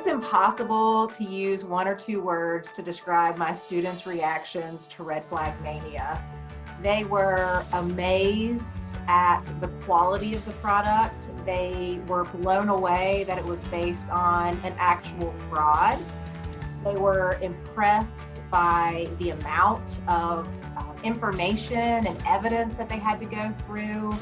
It's impossible to use one or two words to describe my students' reactions to Red Flag Mania. They were amazed at the quality of the product. They were blown away that it was based on an actual fraud. They were impressed by the amount of information and evidence that they had to go through.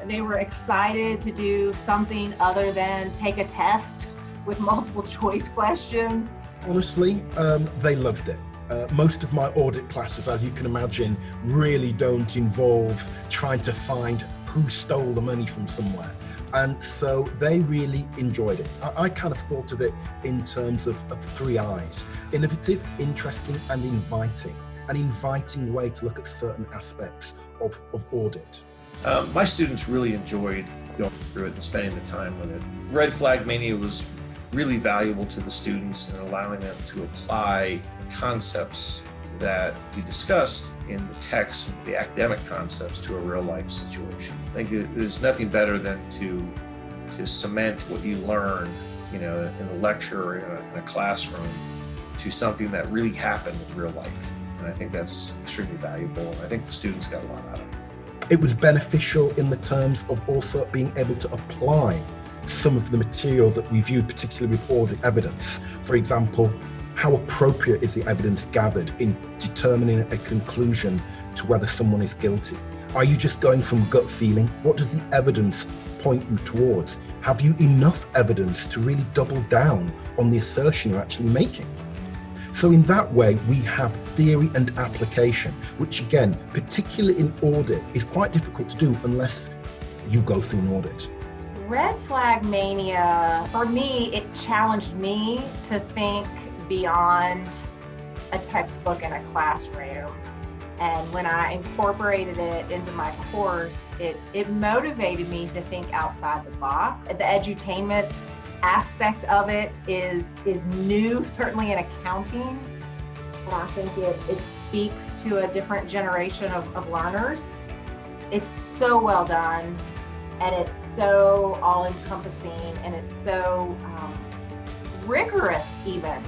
They were excited to do something other than take a test with multiple choice questions. Honestly, they loved it. Most of my audit classes, as you can imagine, really don't involve trying to find who stole the money from somewhere. And so they really enjoyed it. I kind of thought of it in terms of three I's: innovative, interesting, and inviting. An inviting way to look at certain aspects of audit. My students really enjoyed going through it and spending the time with it. Red Flag Mania was really valuable to the students and allowing them to apply concepts that we discussed in the text and the academic concepts to a real life situation. I think there's nothing better than to cement what you learn, in a lecture or in a classroom to something that really happened in real life. And I think that's extremely valuable. And I think the students got a lot out of it. It was beneficial in the terms of also being able to apply some of the material that we viewed, particularly with audit evidence. For example, how appropriate is the evidence gathered in determining a conclusion to whether someone is guilty? Are you just going from gut feeling? What does the evidence point you towards? Have you enough evidence to really double down on the assertion you're actually making? So in that way, we have theory and application, which again, particularly in audit, is quite difficult to do unless you go through an audit. Red Flag Mania, for me, it challenged me to think beyond a textbook in a classroom. And when I incorporated it into my course, it motivated me to think outside the box. The edutainment aspect of it is new, certainly in accounting. And I think it speaks to a different generation of learners. It's so well done. And it's so all-encompassing, and it's so rigorous even.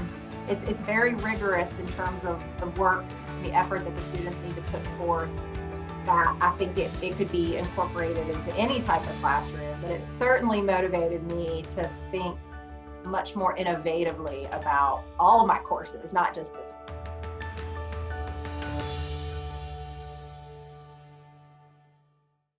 It's very rigorous in terms of the work, the effort that the students need to put forth, that I think it could be incorporated into any type of classroom. But it certainly motivated me to think much more innovatively about all of my courses, not just this one.